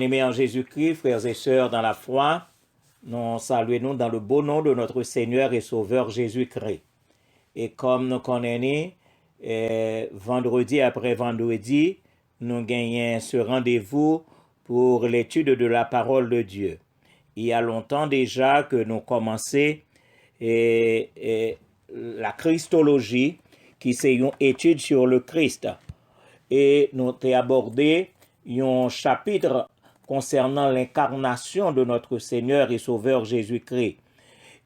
Bien-aimés en Jésus-Christ, frères et sœurs dans la foi, nous saluons dans le beau nom de notre Seigneur et Sauveur Jésus-Christ. Et comme nous connaissons, vendredi après vendredi, nous gagnons ce rendez-vous pour l'étude de la parole de Dieu. Il y a longtemps déjà que nous commençons la Christologie, qui c'est une étude sur le Christ. Et nous avons abordé un chapitre concernant l'incarnation de notre Seigneur et Sauveur Jésus-Christ.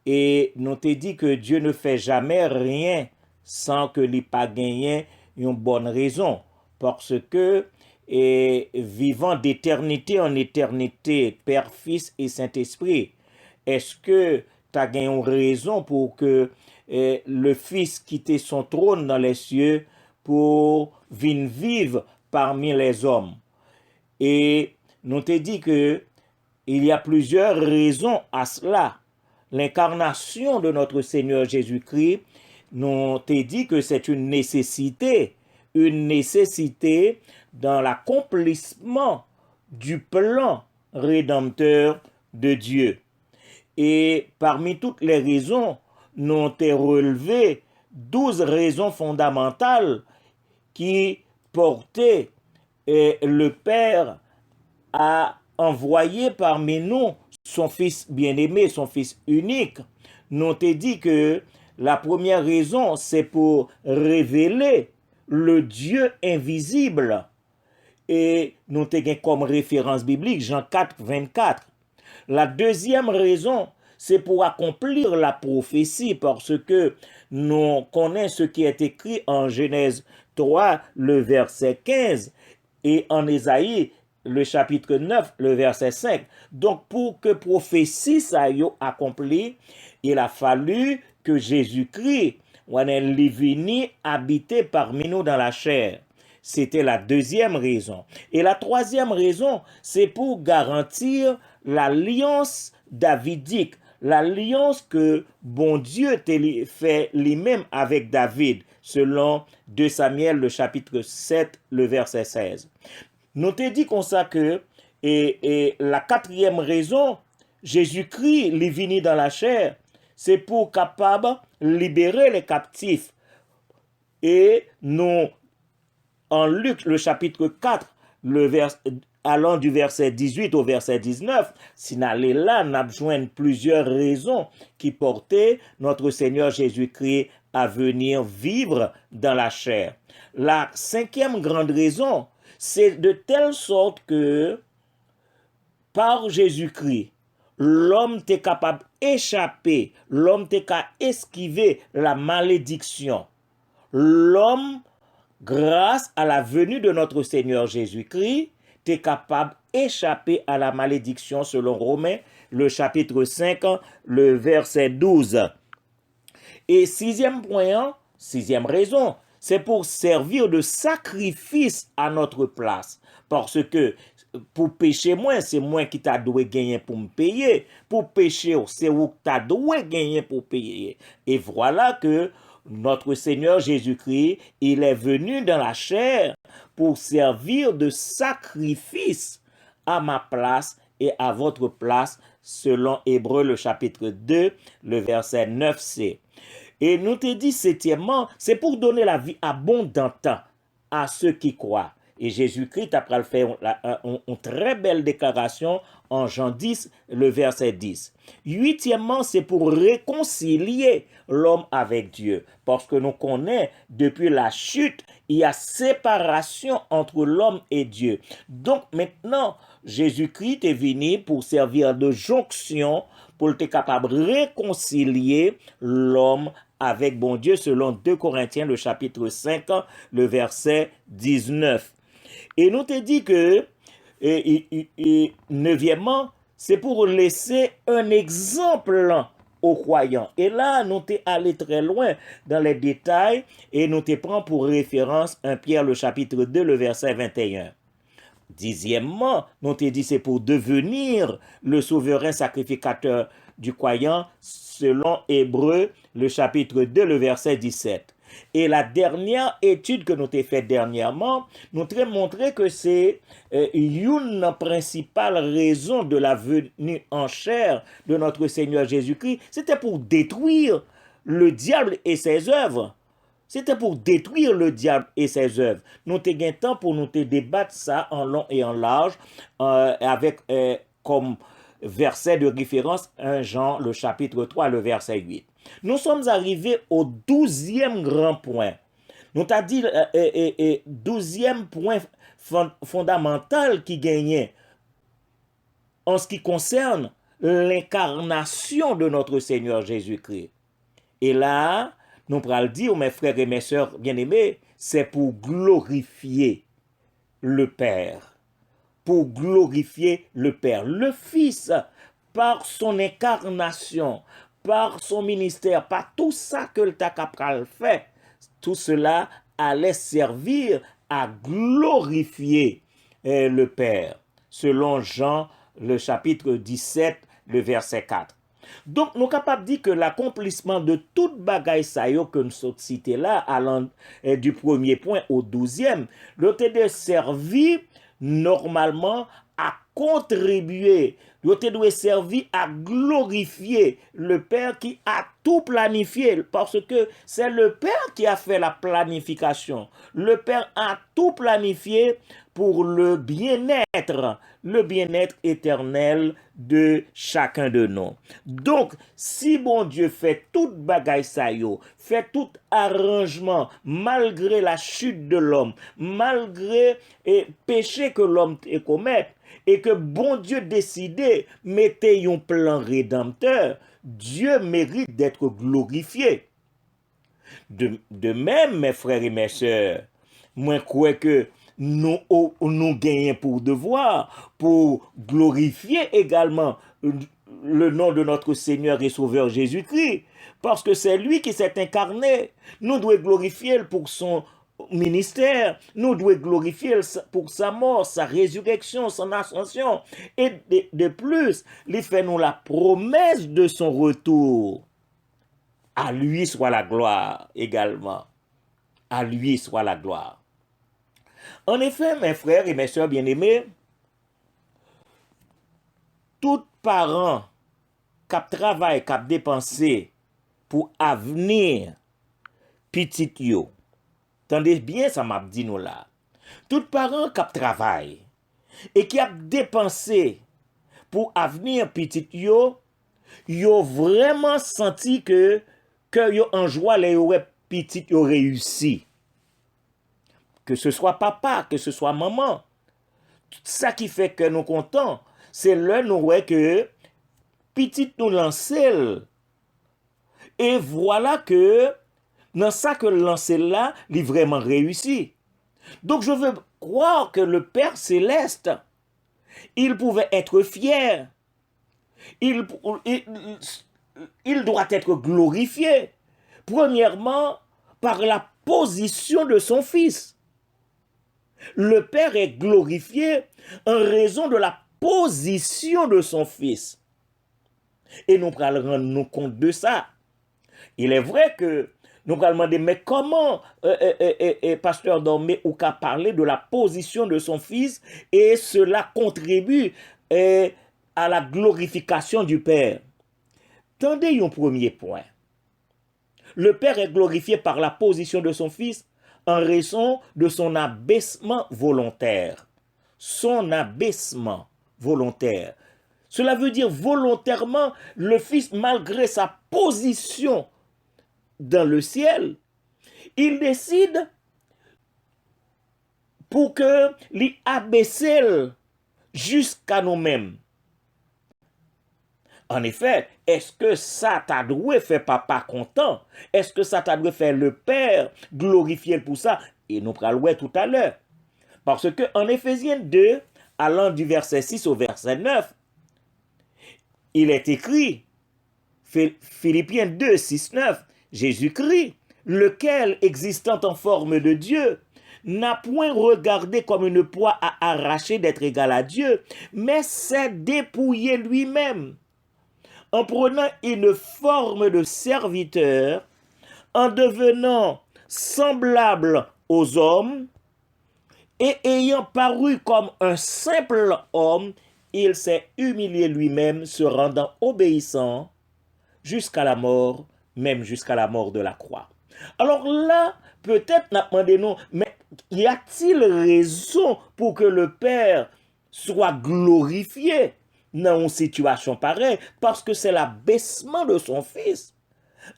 Et nous avons dit que Dieu ne fait jamais rien sans que l'il pas gagné une bonne raison. Parce que, vivant d'éternité en éternité, Père, Fils et Saint-Esprit, est-ce que tu as gagné une raison pour que le Fils quitte son trône dans les cieux pour venir vivre parmi les hommes? Et nous t'ai dit que il y a plusieurs raisons à cela. L'incarnation de notre Seigneur Jésus-Christ, nous t'ai dit que c'est une nécessité dans l'accomplissement du plan rédempteur de Dieu. Et parmi toutes les raisons, nous t'ai relevé 12 raisons fondamentales qui portaient le Père a envoyé parmi nous son Fils bien-aimé, son Fils unique. Nous t'ai dit que la première raison, c'est pour révéler le Dieu invisible. Et nous t'ai comme référence biblique Jean 4, 24. La deuxième raison, c'est pour accomplir la prophétie, parce que nous connaissons ce qui est écrit en Genèse 3, le verset 15, et en Ésaïe, le chapitre 9, le verset 5. Donc, pour que prophétie ça y accompli, il a fallu que Jésus-Christ venu habiter parmi nous dans la chair. C'était la deuxième raison. Et la troisième raison, c'est pour garantir l'alliance davidique, l'alliance que bon Dieu fait lui-même avec David, selon 2 Samuel, le chapitre 7, le verset 16. Nous t'ai dit comme ça que, et la quatrième raison, Jésus-Christ, il est venu dans la chair, c'est pour capable libérer les captifs. Et nous, en Luc, le chapitre 4, allant du verset 18 au verset 19, si nous allons là, nous avons plusieurs raisons qui portaient notre Seigneur Jésus-Christ à venir vivre dans la chair. La cinquième grande raison, c'est de telle sorte que par Jésus-Christ, l'homme est capable d'échapper, l'homme est capable d'esquiver la malédiction. L'homme, grâce à la venue de notre Seigneur Jésus-Christ, est capable d'échapper à la malédiction selon Romains, le chapitre 5, le verset 12. Et sixième point, sixième raison, c'est pour servir de sacrifice à notre place. Parce que pour pécher moins, c'est moi qui t'a doué gagner pour me payer. Pour pécher, c'est où t'as doué gagner pour payer. Et voilà que notre Seigneur Jésus-Christ, il est venu dans la chair pour servir de sacrifice à ma place et à votre place, selon Hébreux le chapitre 2, le verset 9c. Et nous te dit septièmement, c'est pour donner la vie abondante à ceux qui croient. Et Jésus-Christ, après le faire une très belle déclaration en Jean 10, le verset 10. Huitièmement, c'est pour réconcilier l'homme avec Dieu. Parce que nous connaissons, depuis la chute, il y a séparation entre l'homme et Dieu. Donc maintenant, Jésus-Christ est venu pour servir de jonction, pour être capable de réconcilier l'homme avec bon Dieu, selon 2 Corinthiens, le chapitre 5, le verset 19. Et nous te dit que, neuvièmement, c'est pour laisser un exemple aux croyants. Et là, nous t'es allé très loin dans les détails et nous te prend pour référence 1 Pierre, le chapitre 2, le verset 21. Dixièmement, nous te dit c'est pour devenir le souverain sacrificateur du croyant, selon Hébreux, le chapitre 2, le verset 17. Et la dernière étude que nous avons faite dernièrement, nous avons montré que c'est une principale raison de la venue en chair de notre Seigneur Jésus-Christ. C'était pour détruire le diable et ses œuvres. C'était pour détruire le diable et ses œuvres. Nous avons temps pour nous débattre ça en long et en large avec comme verset de référence 1 Jean, le chapitre 3, le verset 8. Nous sommes arrivés au 12e grand point. Nous avons dit 12e point fondamental qui gagnait en ce qui concerne l'incarnation de notre Seigneur Jésus-Christ. Et là, nous pourrons le dire, mes frères et mes sœurs bien-aimés, c'est pour glorifier le Père. Pour glorifier le Père. Le Fils, par son incarnation, par son ministère, par tout ça que le Takapral fait, tout cela allait servir à glorifier le Père. Selon Jean, le chapitre 17, le verset 4. Donc, nous sommes capables de dire que l'accomplissement de toute bagaille sayo que nous sommes cités là, allant du premier point au 12e, doit être servi normalement à contribuer, doit être servi à glorifier le Père qui a tout planifié, parce que c'est le Père qui a fait la planification. Le Père a tout planifié pour le bien-être éternel de chacun de nous. Donc, si bon Dieu fait toute bagaille sa yo, fait tout arrangement, malgré la chute de l'homme, malgré le péché que l'homme commet, et que bon Dieu décidé mettez un plan rédempteur, Dieu mérite d'être glorifié. De même, mes frères et mes sœurs, moi crois que nous gagnons pour devoir, pour glorifier également le nom de notre Seigneur et Sauveur Jésus-Christ, parce que c'est lui qui s'est incarné. Nous devons glorifier pour son ministère, nous devons glorifier pour sa mort, sa résurrection, son ascension, et de plus, il fait nous la promesse de son retour. À lui soit la gloire également. À lui soit la gloire. En effet, mes frères et mes sœurs bien-aimés, tout parent qui travaille, qui dépensé pour avenir petit yo, tendez bien ça m'a dit nous là. Tout parent qui travaille et qui a dépensé pour avenir petit yo vraiment senti que yo en joie les petit yo réussi. Que ce soit papa, que ce soit maman. Tout ça qui fait que nous contents, c'est là nous voyons que petit nous lancel. Et voilà que dans ça que lancel là, il vraiment réussi. Donc je veux croire que le Père céleste, il pouvait être fier. Il doit être glorifié. Premièrement, par la position de son fils. Le Père est glorifié en raison de la position de son fils. Et nous allons rendre nous compte de ça. Il est vrai que nous allons demander, mais comment Pasteur Dormé ou qu'a parlé de la position de son fils et cela contribue à la glorification du Père. Tendez un premier point. Le Père est glorifié par la position de son fils en raison de son abaissement volontaire. Son abaissement volontaire. Cela veut dire volontairement, le Fils, malgré sa position dans le ciel, il décide pour que l'y abaisser jusqu'à nous-mêmes. En effet, est-ce que ça t'a dû faire papa content? Est-ce que ça t'a dû faire le Père glorifier pour ça? Et nous allons le tout à l'heure. Parce que en Éphésiens 2, allant du verset 6 au verset 9, il est écrit, Philippiens 2, 6, 9, Jésus-Christ, lequel, existant en forme de Dieu, n'a point regardé comme une proie à arracher d'être égal à Dieu, mais s'est dépouillé lui-même, en prenant une forme de serviteur, en devenant semblable aux hommes, et ayant paru comme un simple homme, il s'est humilié lui-même, se rendant obéissant jusqu'à la mort, même jusqu'à la mort de la croix. Alors là, peut-être n'a demandé non, mais y a-t-il raison pour que le Père soit glorifié dans une situation pareille? Parce que c'est l'abaissement de son Fils.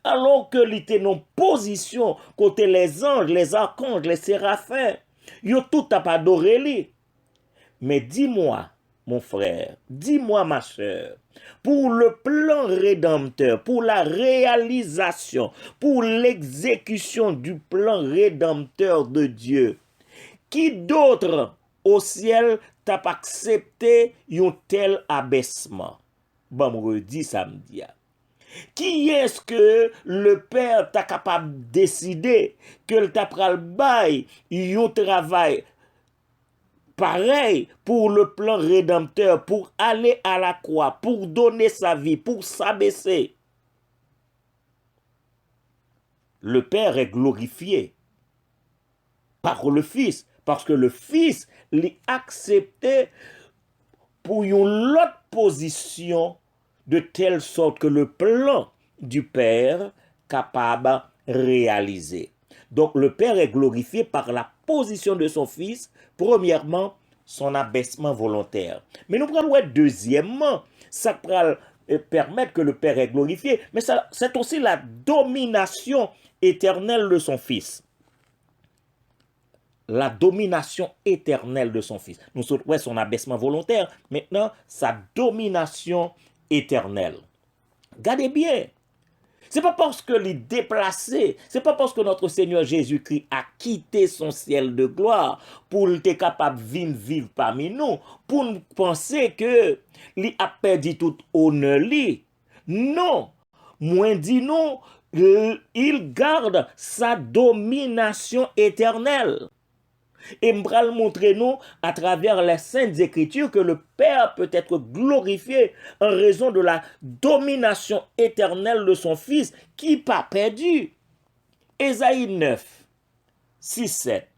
Alors que il était en position côté les anges, les archanges, les séraphins, ils ont tout à adoré lui. Mais dis-moi, mon frère, dis-moi, ma soeur, pour le plan rédempteur, pour la réalisation, pour l'exécution du plan rédempteur de Dieu, qui d'autre au ciel t'a accepté un tel abaissement? Bon, me redis samedi. Qui est-ce que le Père t'a capable de décider que le t'a pral bail un travail pareil pour le plan rédempteur, pour aller à la croix, pour donner sa vie, pour s'abaisser? Le Père est glorifié par le Fils, parce que le Fils l'a accepté pour une autre position, de telle sorte que le plan du Père capable de réaliser. Donc le Père est glorifié par la position de son Fils, premièrement, son abaissement volontaire. Mais nous prenons deuxièmement, ça peut permettre que le Père est glorifié, mais c'est aussi la domination éternelle de son Fils. La domination éternelle de son Fils. Nous sommes son abaissement volontaire, maintenant sa domination éternelle. Regardez bien. C'est pas parce que les déplacé, c'est pas parce que notre Seigneur Jésus-Christ a quitté son ciel de gloire pour être capable de vivre parmi nous, pour nous penser que il a perdu tout honneur. Non. Moins dit non, il garde sa domination éternelle. Et je vais montrer nous à travers les saintes écritures que le Père peut être glorifié en raison de la domination éternelle de son Fils qui n'a pas perdu. Ésaïe 9, 6, 7.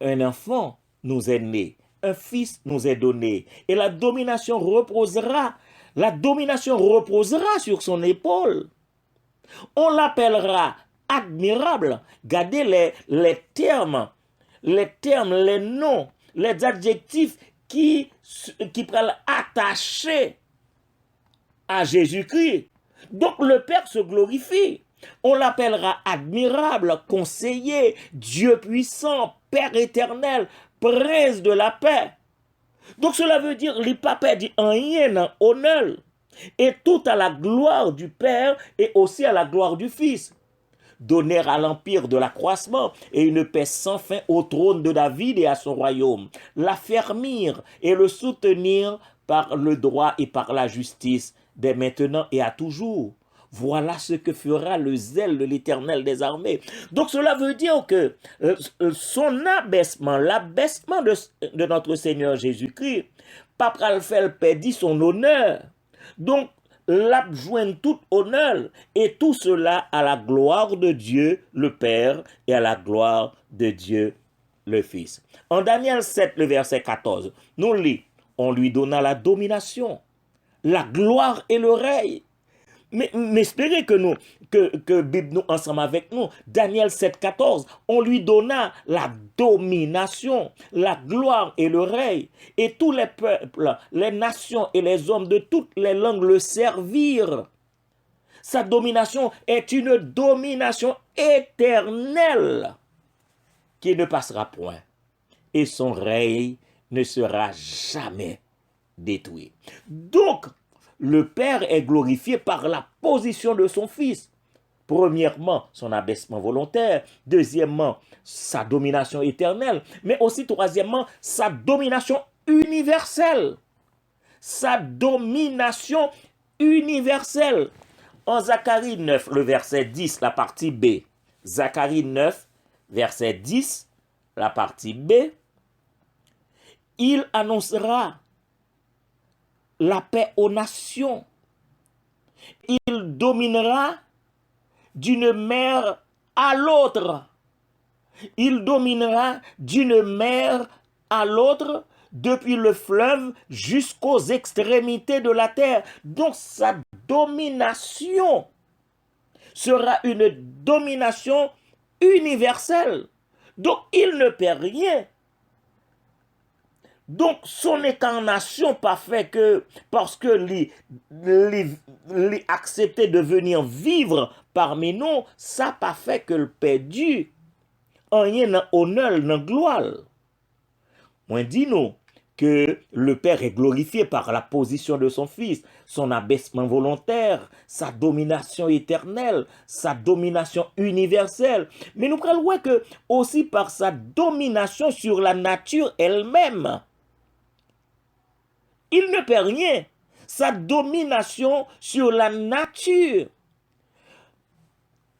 Un enfant nous est né, un fils nous est donné, et la domination reposera sur son épaule. On l'appellera admirable. Gardez les termes, les noms, les adjectifs qui peuvent attacher à Jésus-Christ. Donc le Père se glorifie. On l'appellera admirable, conseiller, Dieu puissant, Père éternel, prince de la paix. Donc cela veut dire qu'il n'a pas perdu rien dans honneur. Et tout à la gloire du Père et aussi à la gloire du Fils. Donner à l'empire de l'accroissement et une paix sans fin au trône de David et à son royaume. L'affermir et le soutenir par le droit et par la justice, dès maintenant et à toujours. Voilà ce que fera le zèle de l'Éternel des armées. Donc cela veut dire que son abaissement, l'abaissement de notre Seigneur Jésus-Christ, pas pral faire perdre son honneur. Donc l'abjoint tout honneur, et tout cela à la gloire de Dieu le Père et à la gloire de Dieu le Fils. En Daniel 7, le verset 14, nous lisons, on lui donna la domination, la gloire et le règne. Mais espérez que Bible nous ensemble avec nous. Daniel 7, 14, on lui donna la domination, la gloire et le règne. Et tous les peuples, les nations et les hommes de toutes les langues le servirent. Sa domination est une domination éternelle qui ne passera point. Et son règne ne sera jamais détruit. Donc, le Père est glorifié par la position de son Fils. Premièrement, son abaissement volontaire. Deuxièmement, sa domination éternelle. Mais aussi, troisièmement, sa domination universelle. Sa domination universelle. En Zacharie 9, le verset 10, la partie B. Zacharie 9, verset 10, la partie B. Il annoncera la paix aux nations. Il dominera d'une mer à l'autre. Il dominera d'une mer à l'autre, depuis le fleuve jusqu'aux extrémités de la terre. Donc sa domination sera une domination universelle. Donc il ne perd rien. Donc son incarnation pas fait que parce que les accepté de venir vivre parmi nous, ça pas fait que le perdu rien dans honneur, dans gloire. Moi dis nous que le Père est glorifié par la position de son Fils, son abaissement volontaire, sa domination éternelle, sa domination universelle. Mais nous croyons que aussi par sa domination sur la nature elle-même. Il ne perd rien. Sa domination sur la nature.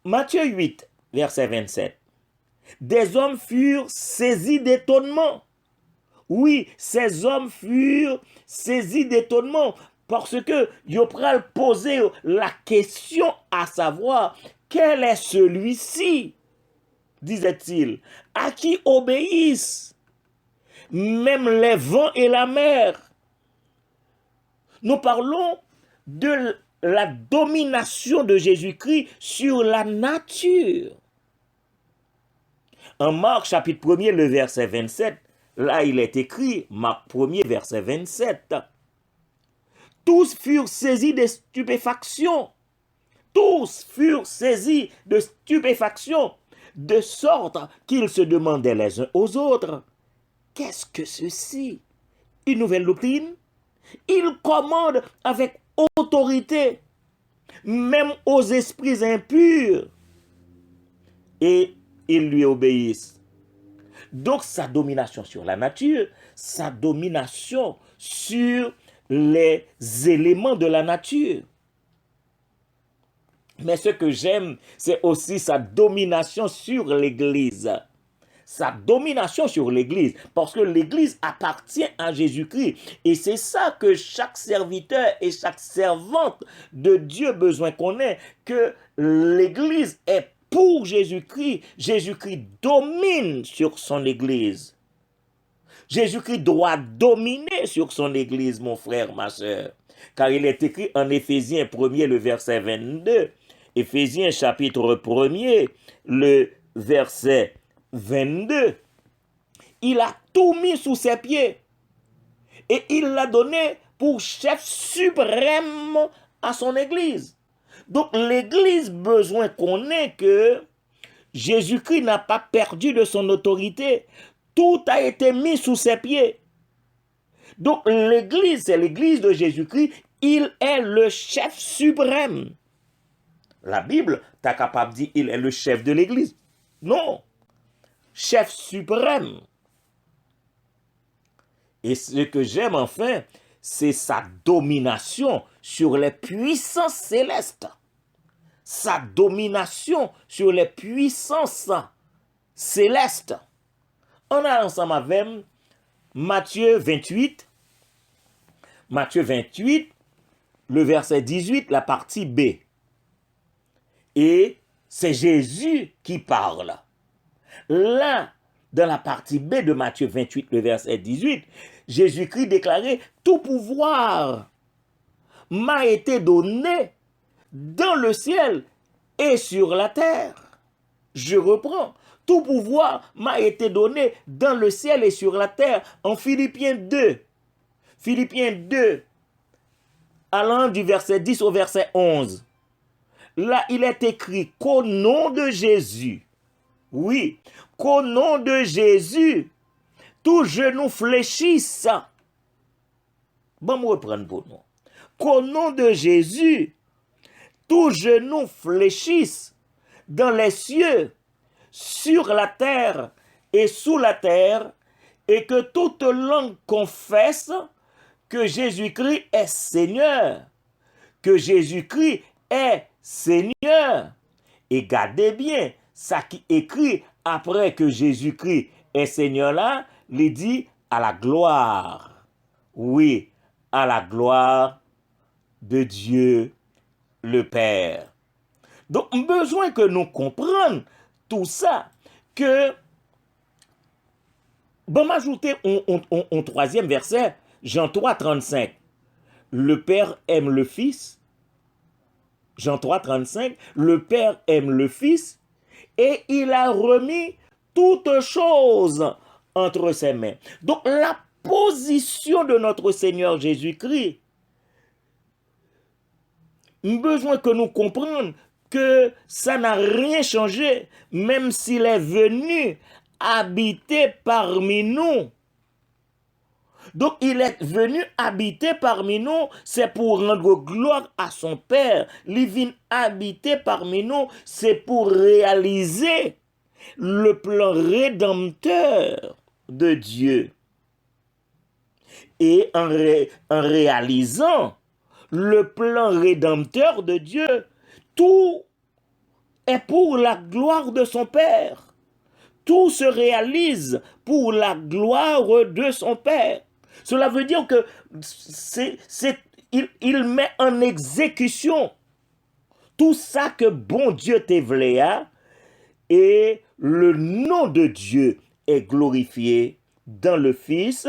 Matthieu 8, verset 27. Des hommes furent saisis d'étonnement. Oui, ces hommes furent saisis d'étonnement parce que ils pral poser la question à savoir quel est celui-ci, disait-il, à qui obéissent même les vents et la mer. Nous parlons de la domination de Jésus-Christ sur la nature. En Marc chapitre 1er, le verset 27, là il est écrit, Marc 1er, verset 27, tous furent saisis de stupéfaction. Tous furent saisis de stupéfaction, de sorte qu'ils se demandaient les uns aux autres, qu'est-ce que ceci? Une nouvelle doctrine? Il commande avec autorité, même aux esprits impurs, et ils lui obéissent. Donc sa domination sur la nature, sa domination sur les éléments de la nature. Mais ce que j'aime, c'est aussi sa domination sur l'Église. Sa domination sur l'Église, parce que l'Église appartient à Jésus-Christ. Et c'est ça que chaque serviteur et chaque servante de Dieu a besoin qu'on ait, que l'Église est pour Jésus-Christ. Jésus-Christ domine sur son Église. Jésus-Christ doit dominer sur son Église, mon frère, ma soeur. Car il est écrit en Éphésiens 1er, le verset 22. Éphésiens chapitre 1er, le verset 22. Il a tout mis sous ses pieds. Et il l'a donné pour chef suprême à son Église. Donc l'Église besoin qu'on ait que Jésus-Christ n'a pas perdu de son autorité. Tout a été mis sous ses pieds. Donc l'Église, c'est l'Église de Jésus-Christ. Il est le chef suprême. La Bible, t'as capable de dire il est le chef de l'Église. Non. Chef suprême. Et ce que j'aime enfin, c'est sa domination sur les puissances célestes. Sa domination sur les puissances célestes. On a ensemble avec Matthieu 28, le verset 18, la partie B. Et c'est Jésus qui parle. Là, dans la partie B de Matthieu 28, le verset 18, Jésus-Christ déclarait, tout pouvoir m'a été donné dans le ciel et sur la terre. Je reprends. Tout pouvoir m'a été donné dans le ciel et sur la terre. En Philippiens 2. Philippiens 2, allant du verset 10 au verset 11. Là, il est écrit qu'au nom de Jésus, oui, qu'au nom de Jésus, tout genou fléchisse. Bon, me reprendre pour nous. Qu'au nom de Jésus, tout genou fléchisse dans les cieux, sur la terre et sous la terre, et que toute langue confesse que Jésus-Christ est Seigneur, que Jésus-Christ est Seigneur. Et gardez bien, ça qui écrit après que Jésus-Christ est Seigneur là, il dit à la gloire. Oui, à la gloire de Dieu le Père. Donc, besoin que nous comprenions tout ça, que, bon, m'ajouter un troisième verset, Jean 3, 35. Le Père aime le Fils. Jean 3, 35. Le Père aime le Fils et il a remis toutes choses entre ses mains. Donc, la position de notre Seigneur Jésus-Christ, besoin que nous comprenions que ça n'a rien changé, même s'il est venu habiter parmi nous. Donc, il est venu habiter parmi nous, c'est pour rendre gloire à son Père. Il vient habiter parmi nous, c'est pour réaliser le plan rédempteur de Dieu. Et en réalisant le plan rédempteur de Dieu, tout est pour la gloire de son Père. Tout se réalise pour la gloire de son Père. Cela veut dire que il met en exécution tout ça que bon Dieu t'a voulu, et le nom de Dieu est glorifié dans le Fils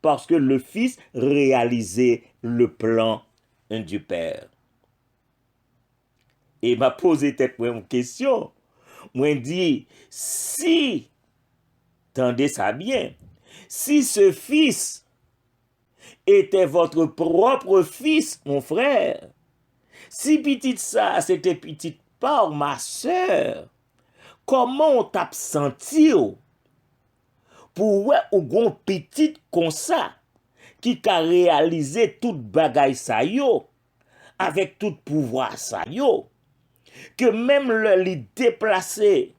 parce que le Fils réalisait le plan du Père. Et m'a posé une question. Moi dit, si, tendez ça bien, si ce Fils était votre propre fils, mon frère, si petit ça, c'était petite part, ma soeur, comment on t'a senti pour ouais ou gon petite comme ça qui a réalisé toute bagaille ça yo avec tout pouvoir ça yo, que même le déplacé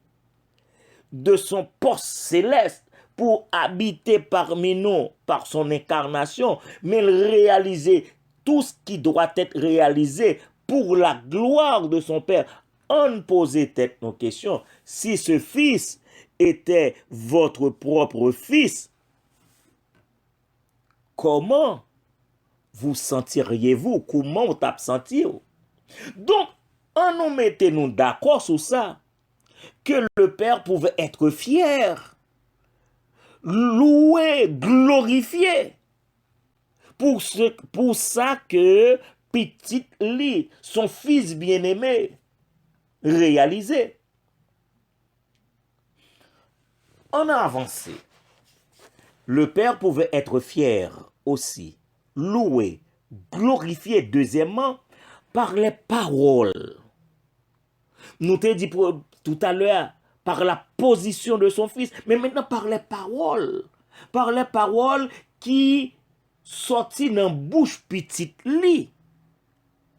de son poste céleste pour habiter parmi nous par son incarnation, mais réaliser tout ce qui doit être réalisé pour la gloire de son Père. On posait peut-être nos questions. Si ce Fils était votre propre Fils, comment vous sentiriez-vous? Comment vous senti? Donc, on nous mettait nous d'accord sur ça, que le Père pouvait être fier, loué, glorifié, pour ça que petit lit, son fils bien-aimé, réalisé. On a avancé. Le Père pouvait être fier aussi, loué, glorifié, deuxièmement, par les paroles. Nous t'ai dit tout à l'heure, par la position de son fils, mais maintenant par les paroles qui sortent dans bouche petite lit.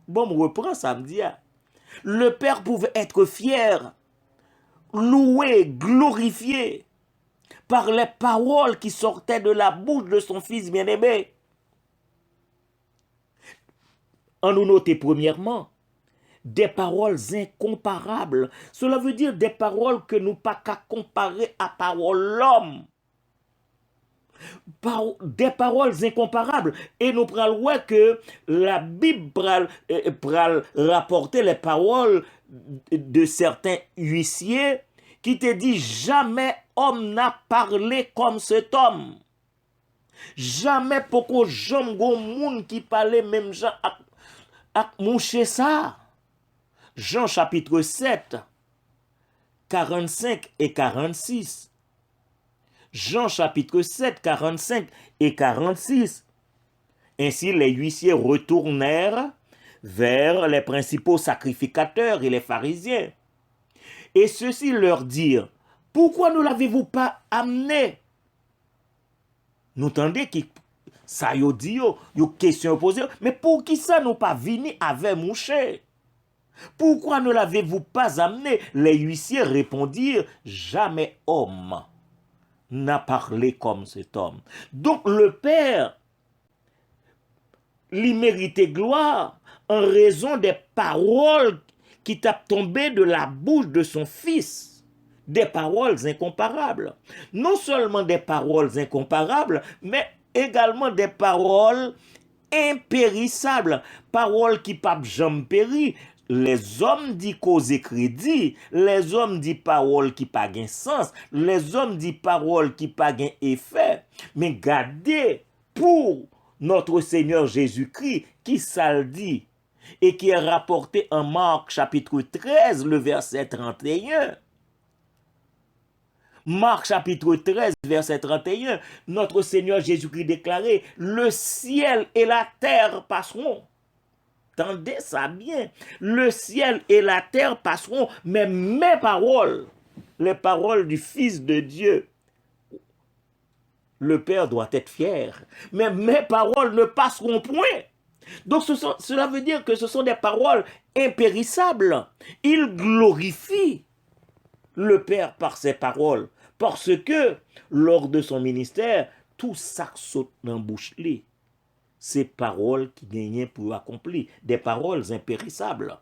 Bon, on reprend samedi. Le Père pouvait être fier, loué, glorifié par les paroles qui sortaient de la bouche de son fils bien-aimé. On nous note premièrement des paroles incomparables. Cela veut dire des paroles que nous pas qu'à comparer à parole l'homme. Des paroles incomparables. Et nous prenons voir que la Bible pral rapporter les paroles de certains huissiers qui te dit jamais homme n'a parlé comme cet homme. Jamais pourquoi j'aime gon monde qui parlait même gens à moucher ça. Jean chapitre 7, 45 et 46. Jean chapitre 7, 45 et 46. Ainsi les huissiers retournèrent vers les principaux sacrificateurs et les pharisiens. Et ceux-ci leur dirent, pourquoi ne l'avez-vous pas amené? Nous entendez que ça y dit, yo question posée, mais pour qui ça nous pas venu avec mouché? Pourquoi ne l'avez-vous pas amené? Les huissiers répondirent, jamais homme n'a parlé comme cet homme. Donc le Père, lui méritait gloire en raison des paroles qui t'a tombé de la bouche de son fils. Des paroles incomparables. Non seulement des paroles incomparables, mais également des paroles impérissables. Paroles qui ne peuvent jamais périr. les hommes disent cause crédit, les hommes disent paroles qui pas gain sens, les hommes disent paroles qui pas gain effet. Mais gardez pour notre Seigneur Jésus-Christ qui ça le dit et qui est rapporté en Marc chapitre 13, le verset 31. Marc chapitre 13, verset 31, notre Seigneur Jésus-Christ déclarait, le ciel et la terre passeront. Tendez ça bien. Le ciel et la terre passeront, mais mes paroles, les paroles du Fils de Dieu, le Père doit être fier. Mais mes paroles ne passeront point. Donc cela veut dire que ce sont des paroles impérissables. Il glorifie le Père par ses paroles. Parce que lors de son ministère, tout ça saute dans la bouche. Ces paroles qui gagnaient pour accomplir, des paroles impérissables.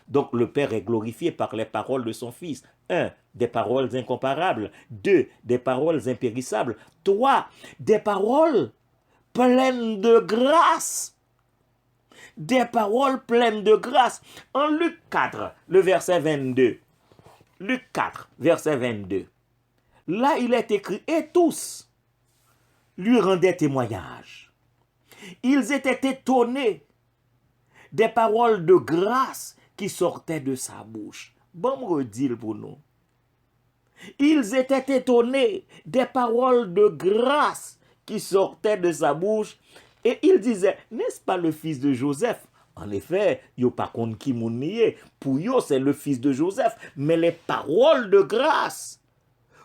Donc le Père est glorifié par les paroles de son Fils. 1. Des paroles incomparables. 2. Des paroles impérissables. 3. Des paroles pleines de grâce. Des paroles pleines de grâce. En Luc 4, le verset 22. Luc 4, verset 22. Là, il est écrit, et tous lui rendaient témoignage. Ils étaient étonnés des paroles de grâce qui sortaient de sa bouche. Bon, me redit pour nous. Ils étaient étonnés des paroles de grâce qui sortaient de sa bouche. Et ils disaient, n'est-ce pas le fils de Joseph? En effet, yo pas contre qui moun nié. Pour yo, c'est le fils de Joseph. Mais les paroles de grâce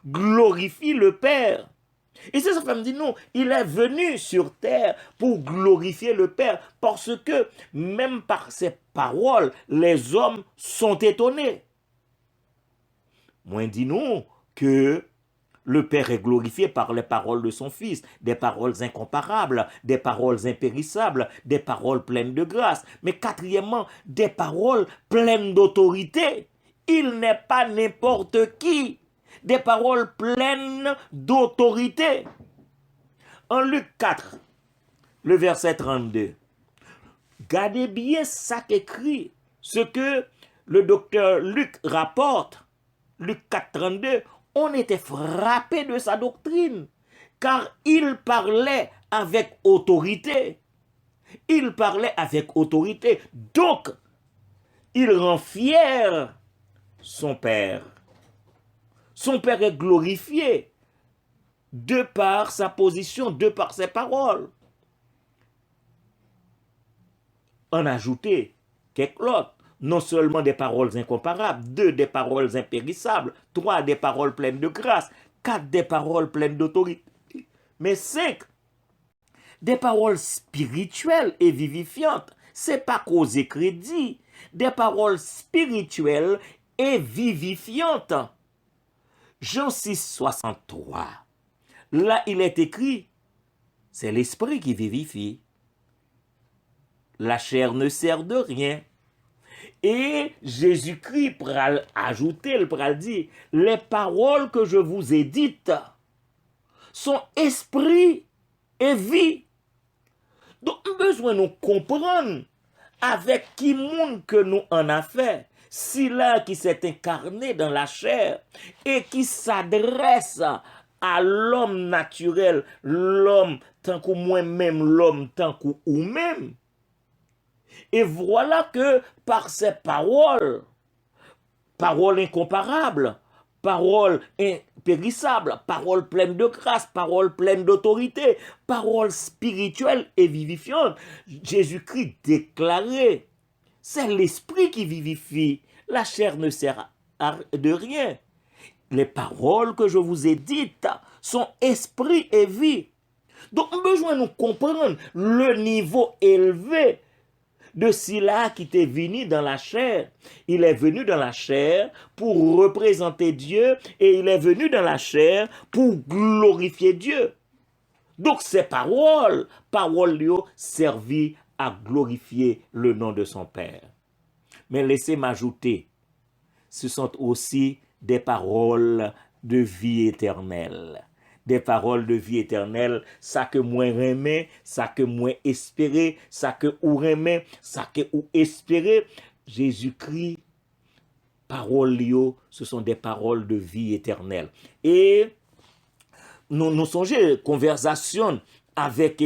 glorifient le Père. Et c'est ça que me dit, non, il est venu sur terre pour glorifier le Père, parce que même par ses paroles, les hommes sont étonnés. Moi, dis nous que le Père est glorifié par les paroles de son Fils, des paroles incomparables, des paroles impérissables, des paroles pleines de grâce. Mais quatrièmement, des paroles pleines d'autorité. Il n'est pas n'importe qui. Des paroles pleines d'autorité. En Luc 4, le verset 32, gardez bien ça qu'écrit, ce que le docteur Luc rapporte. Luc 4, 32, on était frappé de sa doctrine, car il parlait avec autorité. Il parlait avec autorité. Donc, il rend fier son Père. Son Père est glorifié de par sa position, de par ses paroles. En ajouter quelques autres, non seulement des paroles incomparables, 2 des paroles impérissables, 3 des paroles pleines de grâce, 4 des paroles pleines d'autorité, mais 5 des paroles spirituelles et vivifiantes. C'est pas causé crédit, des paroles spirituelles et vivifiantes. Jean 6, 63. Là, il est écrit, c'est l'esprit qui vivifie. La chair ne sert de rien. Et Jésus-Christ pral ajouter, il pral dire, les paroles que je vous ai dites sont esprit et vie. Donc, nous avons besoin de nous comprendre avec qui monde que nous en a fait. Si là qui s'est incarné dans la chair et qui s'adresse à l'homme naturel, l'homme tant que moi-même, l'homme tant que ou-même. Et voilà que par ces paroles, paroles incomparables, paroles impérissables, paroles pleines de grâce, paroles pleines d'autorité, paroles spirituelles et vivifiantes, Jésus-Christ déclarait, c'est l'esprit qui vivifie, la chair ne sert de rien. Les paroles que je vous ai dites sont esprit et vie. Donc, nous avons besoin de nous comprendre le niveau élevé de celui-là qui est venu dans la chair. Il est venu dans la chair pour représenter Dieu et il est venu dans la chair pour glorifier Dieu. Donc, ces paroles lui ont servi à glorifier le nom de son Père. Mais laissez m'ajouter, ce sont aussi des paroles de vie éternelle. Des paroles de vie éternelle, ça que moi remets, ça que moi espérer, ça que ou remets, ça que ou espérer, Jésus-Christ, paroles, ce sont des paroles de vie éternelle. Et nous songeons, conversation avec,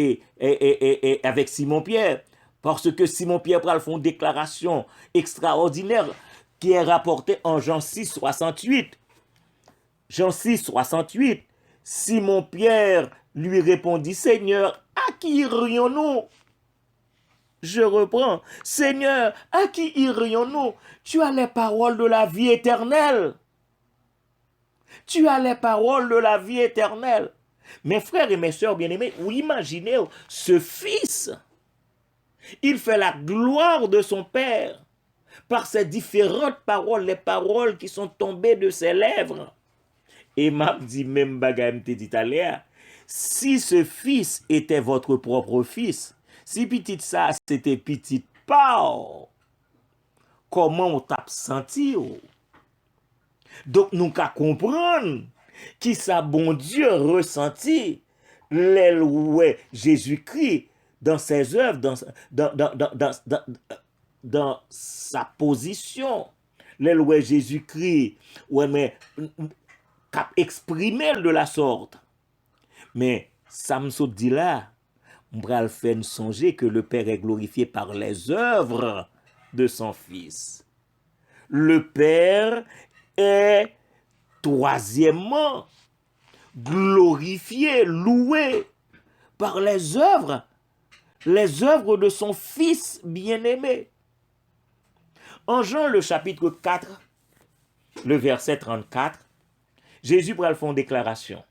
avec Simon-Pierre, parce que Simon-Pierre pral font une déclaration extraordinaire qui est rapportée en Jean 6, 68. Jean 6, 68. Simon-Pierre lui répondit, Seigneur, à qui irions-nous? Je reprends, Seigneur, à qui irions-nous? Tu as les paroles de la vie éternelle. Tu as les paroles de la vie éternelle. Mes frères et mes sœurs bien-aimés, vous imaginez ce fils, il fait la gloire de son Père par ces différentes paroles, les paroles qui sont tombées de ses lèvres. Et m'a dit même bagay m'te dit à l'air, si ce fils était votre propre fils, si petit ça c'était petit pas, comment on t'a senti? Donc nous qu'à comprendre qui ça bon Dieu ressenti l'oué Jésus-Christ dans ses œuvres, dans sa position. L'oué Jésus-Christ, ouais, mais qu'a exprimé de la sorte. Mais ça me saute dit là, m'bral fait songer que le Père est glorifié par les œuvres de son Fils. Le Père est troisièmement glorifié, loué par les œuvres de son Fils bien-aimé. En Jean le chapitre 4, le verset 34, Jésus pral fait une déclaration.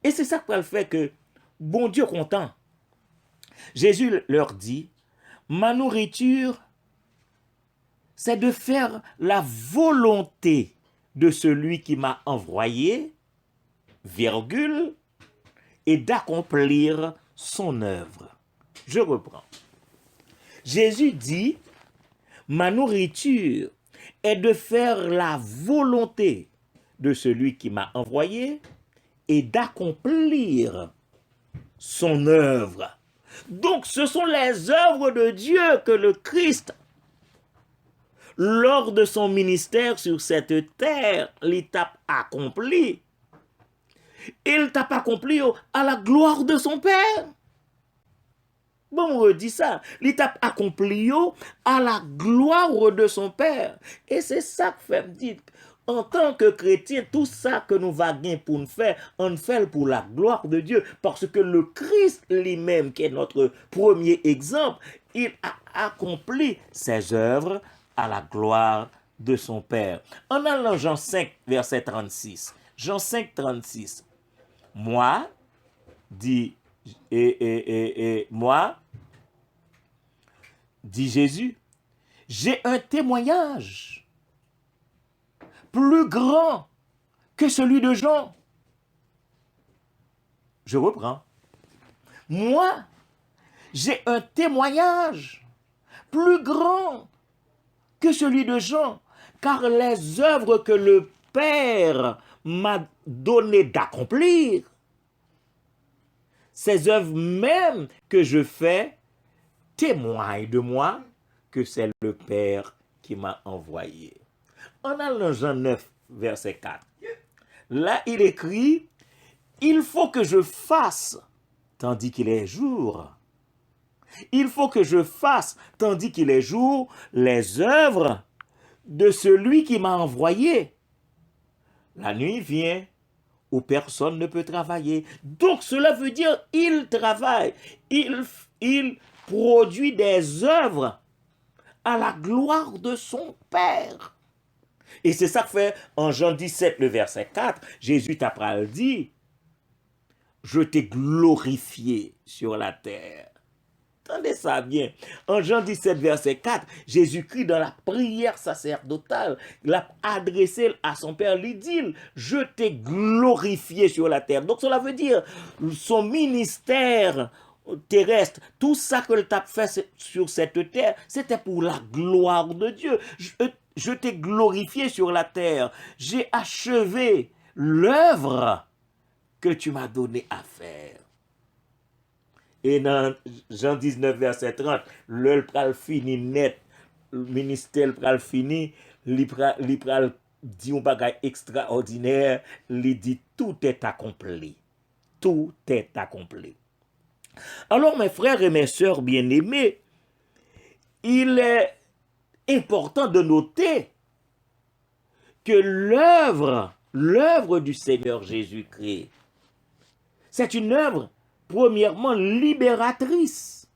Et c'est ça qui pral fait que bon Dieu content. Jésus leur dit, ma nourriture, c'est de faire la volonté de celui qui m'a envoyé, virgule, et d'accomplir son œuvre. Je reprends. Jésus dit, ma nourriture est de faire la volonté de celui qui m'a envoyé et d'accomplir son œuvre. Donc ce sont les œuvres de Dieu que le Christ, lors de son ministère sur cette terre, l'étape accomplie. Il t'a accompli à la gloire de son Père. Bon, on redit ça. L'étape accomplie à la gloire de son Père. Et c'est ça que fait me dire, en tant que chrétien, tout ça que nous vaguons pour nous faire, on fait pour la gloire de Dieu. Parce que le Christ lui-même, qui est notre premier exemple, il a accompli ses œuvres à la gloire de son Père. En allant Jean 5, verset 36. Jean 5, 36. Moi, dit moi, dit Jésus, j'ai un témoignage plus grand que celui de Jean. Je reprends. Moi, j'ai un témoignage plus grand que celui de Jean, car les œuvres que le Père m'a donné d'accomplir, ces œuvres même que je fais témoignent de moi que c'est le Père qui m'a envoyé. En allant Jean 9, verset 4, là il écrit, il faut que je fasse tandis qu'il est jour. Il faut que je fasse tandis qu'il est jour les œuvres de celui qui m'a envoyé. La nuit vient où personne ne peut travailler. Donc cela veut dire il travaille, il produit des œuvres à la gloire de son Père. Et c'est ça que fait en Jean 17, le verset 4, Jésus t'a dit, je t'ai glorifié sur la terre. Entendez ça bien. En Jean 17, verset 4, Jésus-Christ, dans la prière sacerdotale, l'a adressé à son Père, lui dit, je t'ai glorifié sur la terre. Donc cela veut dire, son ministère terrestre, tout ça que tu as fait sur cette terre, c'était pour la gloire de Dieu. Je t'ai glorifié sur la terre. J'ai achevé l'œuvre que tu m'as donné à faire. Et dans Jean 19, verset 30, le pral fini net, le ministère pral fini, li pral dit un bagage extraordinaire, li dit tout est accompli. Tout est accompli. Alors mes frères et mes sœurs bien-aimés, il est important de noter que l'œuvre du Seigneur Jésus-Christ, c'est une œuvre premièrement libératrice.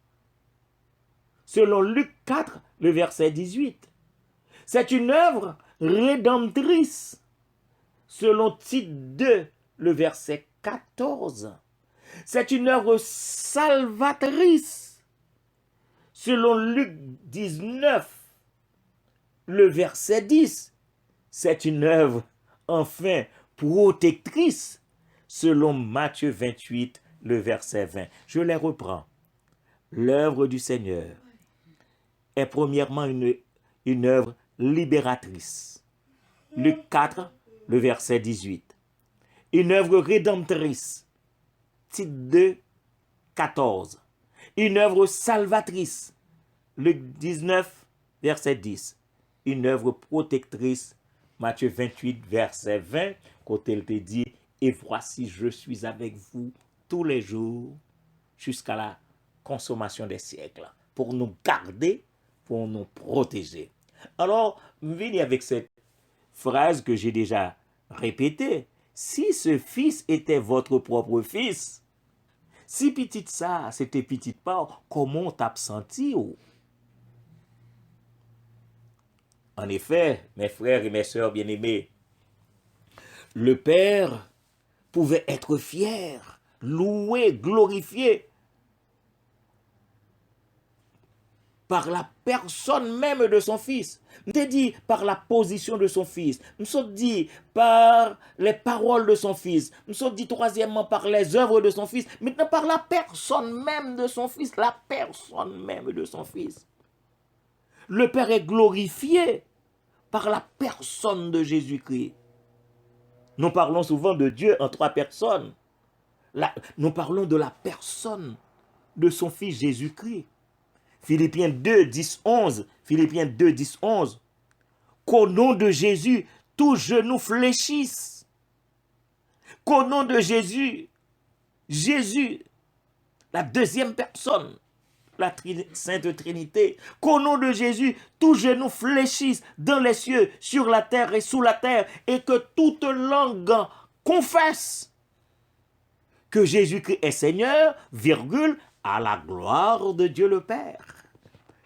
Selon Luc 4, le verset 18. C'est une œuvre rédemptrice. Selon Tite 2, le verset 14. C'est une œuvre salvatrice. Selon Luc 19, le verset 10. C'est une œuvre, enfin, protectrice. Selon Matthieu 28, le verset 20. Je les reprends. L'œuvre du Seigneur est premièrement une œuvre libératrice. Luc 4, le verset 18. Une œuvre rédemptrice. Tite 2, 14. Une œuvre salvatrice. Luc 19, verset 10. Une œuvre protectrice. Matthieu 28, verset 20. Quand il te dit, et voici, je suis avec vous tous les jours jusqu'à la consommation des siècles, pour nous garder, pour nous protéger. Alors, venez avec cette phrase que j'ai déjà répétée. Si ce fils était votre propre fils, si petit ça, c'était petit pas, comment t'as senti? En effet, mes frères et mes sœurs bien-aimés, le Père pouvait être fier, loué, glorifié par la personne même de son fils. Je dit par la position de son fils. Je dit par les paroles de son fils. Je dit troisièmement par les œuvres de son fils. Maintenant par la personne même de son fils. La personne même de son fils. Le Père est glorifié par la personne de Jésus-Christ. Nous parlons souvent de Dieu en trois personnes. Nous parlons de la personne de son fils Jésus-Christ. Philippiens 2, 10, 11. Philippiens 2, 10, 11. Qu'au nom de Jésus, tous genoux fléchissent. Qu'au nom de Jésus, Jésus, la deuxième personne, la Sainte Trinité, qu'au nom de Jésus, tous genoux fléchissent dans les cieux, sur la terre et sous la terre, et que toute langue confesse que Jésus-Christ est Seigneur, virgule, à la gloire de Dieu le Père.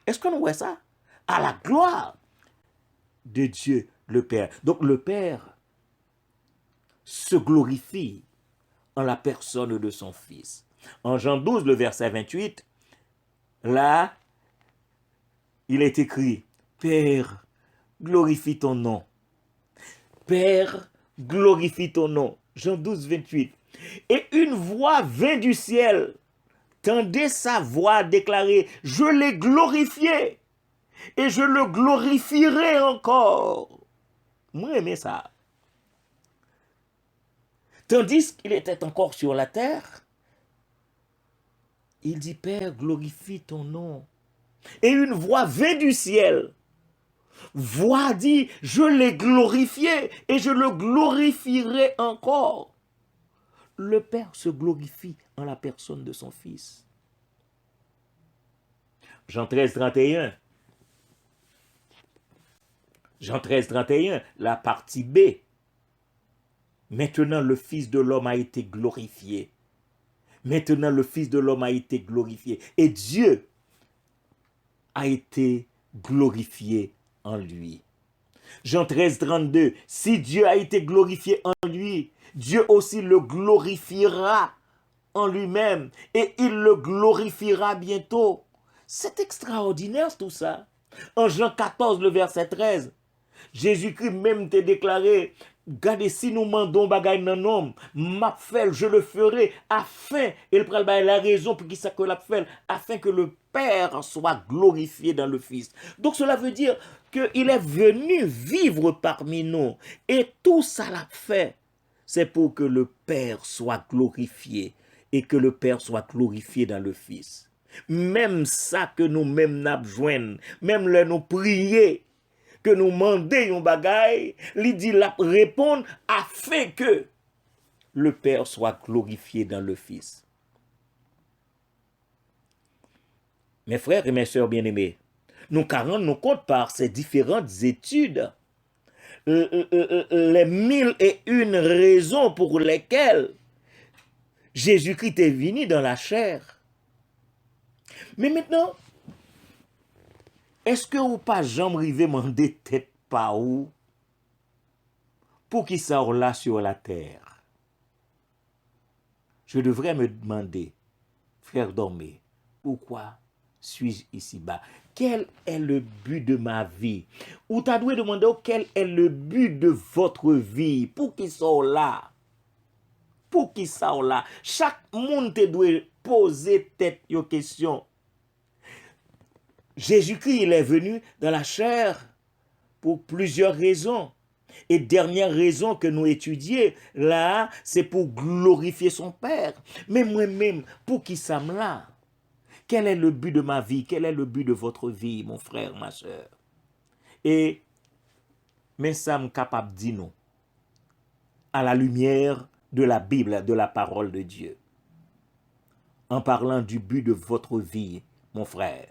Est-ce qu'on voit ça? À la gloire de Dieu le Père. Donc le Père se glorifie en la personne de son Fils. En Jean 12, le verset 28, là, il est écrit, Père, glorifie ton nom. Père, glorifie ton nom. Jean 12, 28. Et une voix vint du ciel. Tendez sa voix déclarer, je l'ai glorifié et je le glorifierai encore. Moi, j'aime ça. Tandis qu'il était encore sur la terre, il dit, Père, glorifie ton nom. Et une voix vint du ciel. Voix dit, je l'ai glorifié et je le glorifierai encore. Le Père se glorifie en la personne de son Fils. Jean 13, 31. Jean 13, 31, la partie B. Maintenant, le Fils de l'homme a été glorifié. Maintenant, le Fils de l'homme a été glorifié. Et Dieu a été glorifié en lui. Jean 13, 32. Si Dieu a été glorifié en lui, Dieu aussi le glorifiera en lui-même. Et il le glorifiera bientôt. C'est extraordinaire tout ça. En Jean 14, le verset 13. Jésus-Christ même t'a déclaré, regardez, si nous mandons bagay nan homme, m'a fait, je le ferai, afin, et le pral la raison pour qui ça que l'a fait, afin que le Père soit glorifié dans le Fils. Donc cela veut dire qu'il est venu vivre parmi nous, et tout ça l'a fait, c'est pour que le Père soit glorifié, et que le Père soit glorifié dans le Fils. Même ça que nous-mêmes n'a besoin, même le nous prier, que nous demander un bagay, il dit la répondre afin que le Père soit glorifié dans le Fils. Mes frères et mes sœurs bien-aimés, nous rendons nous compte par ces différentes études les 1001 raisons pour lesquelles Jésus-Christ est venu dans la chair. Mais maintenant, est-ce que ou pas jamais arrivé demander tête par où pour qu'il soit là sur la terre? Je devrais me demander, frère Dormé, pourquoi suis-je ici-bas? Quel est le but de ma vie? Ou tu as dû demander quel est le but de votre vie? Pour qu'il soit là? Pour qu'il soit là? Chaque monde te doit poser tête aux questions. Jésus-Christ, il est venu dans la chair pour plusieurs raisons. Et dernière raison que nous étudions là, c'est pour glorifier son Père. Mais moi-même, pour qui ça me là? Quel est le but de ma vie? Quel est le but de votre vie, mon frère, ma soeur? Et, mais ça me capable de dire non, à la lumière de la Bible, de la parole de Dieu. En parlant du but de votre vie, mon frère.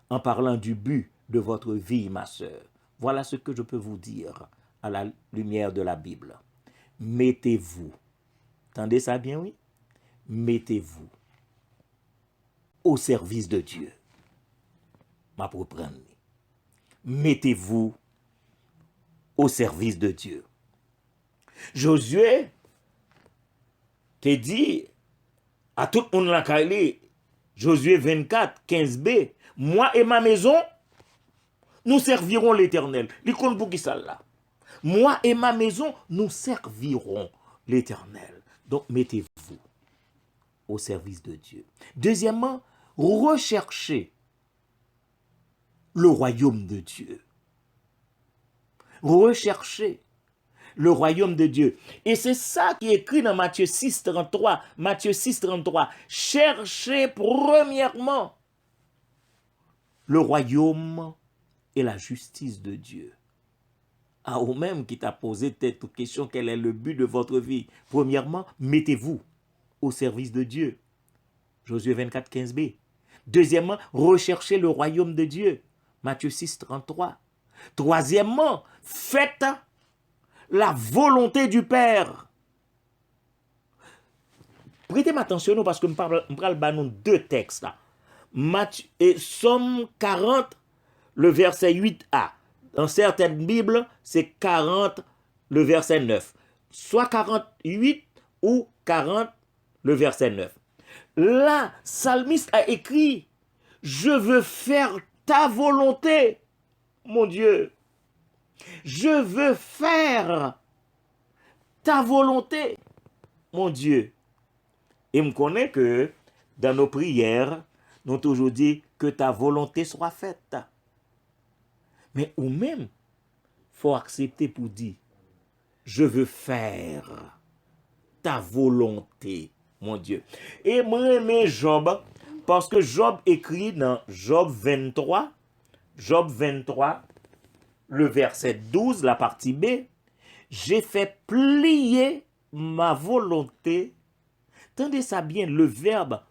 En parlant du but de votre vie, ma soeur. Voilà ce que je peux vous dire à la lumière de la Bible. Mettez-vous. Entendez ça bien, oui? Mettez-vous au service de Dieu. Ma propre année. Mettez-vous au service de Dieu. Josué te dit à tout le monde la Kaili, Josué 24, 15b, moi et ma maison, nous servirons l'Éternel. Il compte pour qui ça là? Moi et ma maison, nous servirons l'Éternel. Donc mettez-vous au service de Dieu. Deuxièmement, recherchez le royaume de Dieu. Recherchez le royaume de Dieu. Et c'est ça qui est écrit dans Matthieu 6, 33. Matthieu 6, 33. Cherchez premièrement le royaume et la justice de Dieu. À vous-même qui t'a posé cette question, quel est le but de votre vie? Premièrement, mettez-vous au service de Dieu. Josué 24, 15b. Deuxièmement, recherchez le royaume de Dieu. Matthieu 6, 33. Troisièmement, faites la volonté du Père. Prêtez attention parce que je parle de deux textes là. Somme 40, le verset 8a. Dans certaines Bibles, c'est 40, le verset 9. Soit 48 ou 40, le verset 9. Là, psalmiste a écrit, je veux faire ta volonté, mon Dieu. Je veux faire ta volonté, mon Dieu. Et me connaît que dans nos prières, nous avons toujours dit que ta volonté soit faite. Mais ou même, il faut accepter pour dire, je veux faire ta volonté, mon Dieu. Et moi, j'aime Job, parce que Job écrit dans Job 23, le verset 12, la partie B, j'ai fait plier ma volonté. Tendez ça bien, le verbe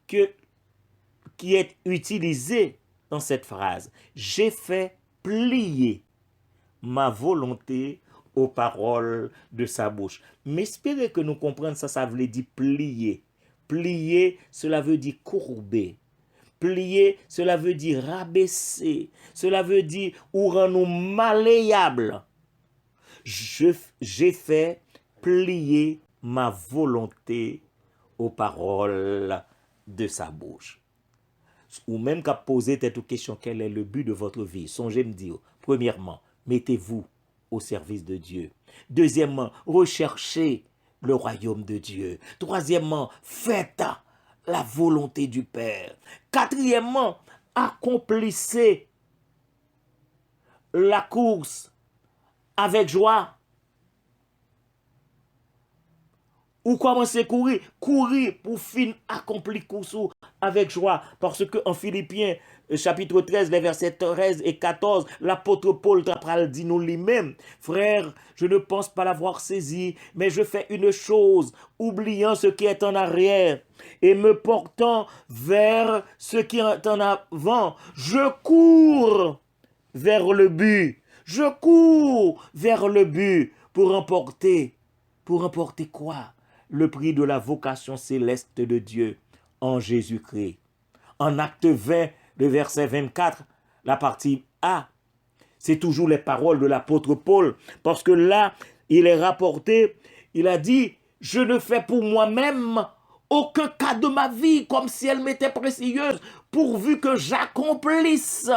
qui est utilisé dans cette phrase. J'ai fait plier ma volonté aux paroles de sa bouche. Mais espérez que nous comprenions ça, ça veut dire plier. Plier, cela veut dire courber. Plier, cela veut dire rabaisser. Cela veut dire ou rendre malléable. J'ai fait plier ma volonté aux paroles de sa bouche. Ou même qu'à poser cette question, quel est le but de votre vie? Songez me dire, premièrement, mettez-vous au service de Dieu. Deuxièmement, recherchez le royaume de Dieu. Troisièmement, faites la volonté du Père. Quatrièmement, accomplissez la course avec joie. Ou commencez à courir pour fin accomplir course avec joie. Parce que en Philippiens, chapitre 13, les versets 13 et 14, l'apôtre Paul dit nous lui-même, frère, je ne pense pas l'avoir saisi, mais je fais une chose, oubliant ce qui est en arrière et me portant vers ce qui est en avant, je cours vers le but. Je cours vers le but pour remporter quoi? Le prix de la vocation céleste de Dieu en Jésus-Christ. En acte 20, le verset 24, la partie A, c'est toujours les paroles de l'apôtre Paul, parce que là, il est rapporté, il a dit, je ne fais pour moi-même aucun cas de ma vie comme si elle m'était précieuse, pourvu que j'accomplisse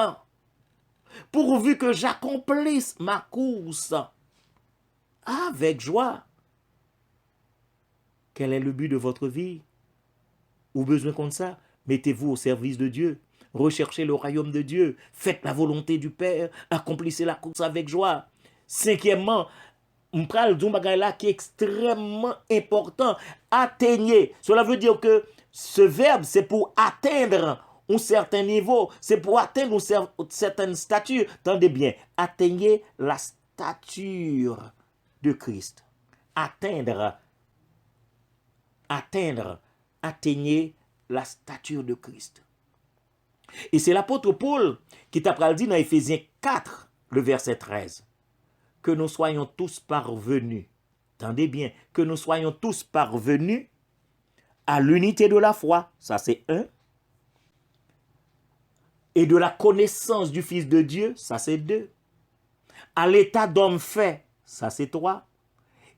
ma course avec joie. Quel est le but de votre vie? Ou besoin comme ça? Mettez-vous au service de Dieu. Recherchez le royaume de Dieu. Faites la volonté du Père. Accomplissez la course avec joie. Cinquièmement, on parle d'un bagage là qui est extrêmement important. Atteignez. Cela veut dire que ce verbe, c'est pour atteindre un certain niveau. C'est pour atteindre une certaine stature. Tendez bien. Atteignez la stature de Christ. Atteignez la stature de Christ. Et c'est l'apôtre Paul qui t'a dit dans Éphésiens 4, le verset 13, que nous soyons tous parvenus, attendez bien, que nous soyons tous parvenus à l'unité de la foi, ça c'est 1, et de la connaissance du Fils de Dieu, ça c'est 2, à l'état d'homme fait, ça c'est 3,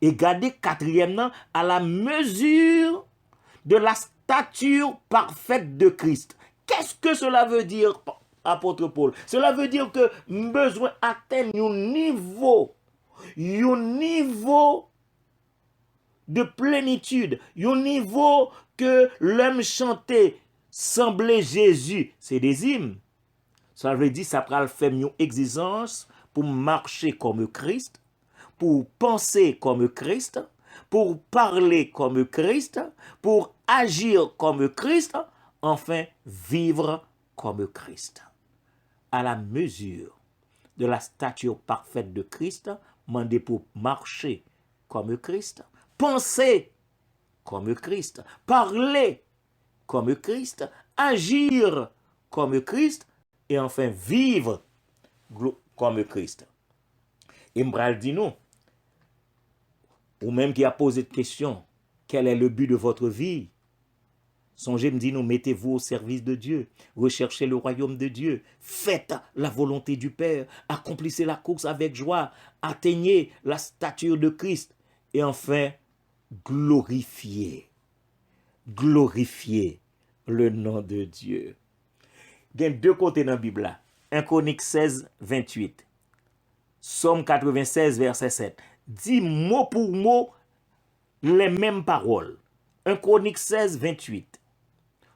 et gardez quatrièmement à la mesure de la stature parfaite de Christ. Qu'est-ce que cela veut dire, apôtre Paul? Cela veut dire que besoin atteindre un niveau de plénitude, un niveau que l'homme chantait, semblait Jésus. C'est des hymnes. Ça veut dire ça va faire une exigence pour marcher comme Christ, pour penser comme Christ, pour parler comme Christ, pour agir comme Christ, enfin vivre comme Christ. À la mesure de la stature parfaite de Christ, demandez pour marcher comme Christ, penser comme Christ, parler comme Christ, agir comme Christ, et enfin vivre comme Christ. Et Mbral dit nous, ou même qui a posé cette question, quel est le but de votre vie? Songez, me dit nous, mettez-vous au service de Dieu, recherchez le royaume de Dieu, faites la volonté du Père, accomplissez la course avec joie, atteignez la stature de Christ, et enfin, glorifiez le nom de Dieu. Il y a deux côtés dans la Bible là. 1 Chroniques 16, 28. Somme 96, verset 7. Dit mot pour mot les mêmes paroles. 1 Chroniques 16, 28.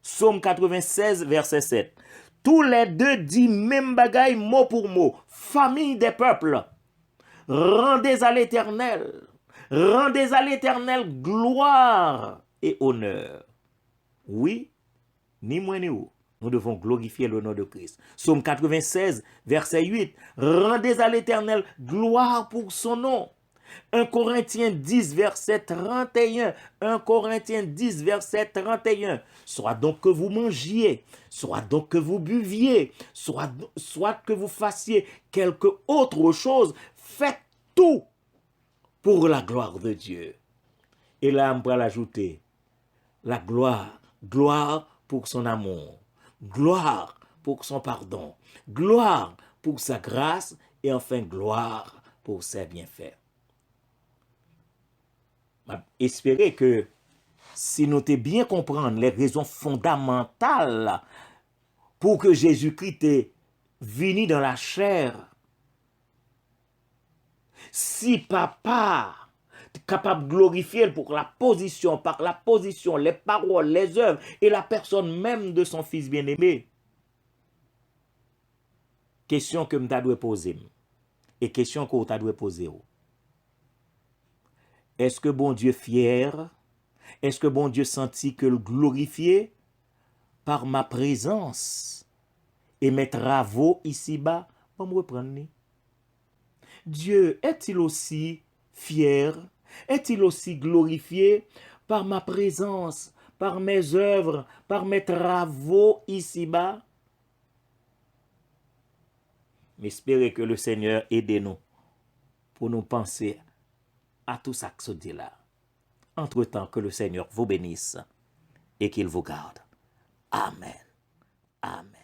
Somme 96, verset 7. Tous les deux disent même bagaille mot pour mot. Famille des peuples, rendez à l'Éternel gloire et honneur. Oui, ni moins ni où. Nous devons glorifier le nom de Christ. Somme 96, verset 8. Rendez à l'Éternel gloire pour son nom. 1 Corinthiens 10, verset 31. 1 Corinthiens 10, verset 31. Soit donc que vous mangiez, soit donc que vous buviez, soit que vous fassiez quelque autre chose, faites tout pour la gloire de Dieu. Et là, on peut l'ajouter. La gloire pour son amour, gloire pour son pardon, gloire pour sa grâce et enfin gloire pour ses bienfaits. J'espère que si nous te bien comprendre les raisons fondamentales pour que Jésus-Christ est venu dans la chair, si papa est capable de glorifier par la position, les paroles, les œuvres et la personne même de son fils bien-aimé, question que je dois poser et question que tu dois poser. Est-ce que bon Dieu fier? Est-ce que bon Dieu sentit que le glorifier? par ma présence et mes travaux ici-bas? On me reprendre. Dieu est-il aussi fier? Est-il aussi glorifié par ma présence, par mes œuvres, par mes travaux ici-bas? J'espère que le Seigneur aide nous pour nous penser à tout ça que se dit là. Entre-temps, que le Seigneur vous bénisse et qu'il vous garde. Amen. Amen.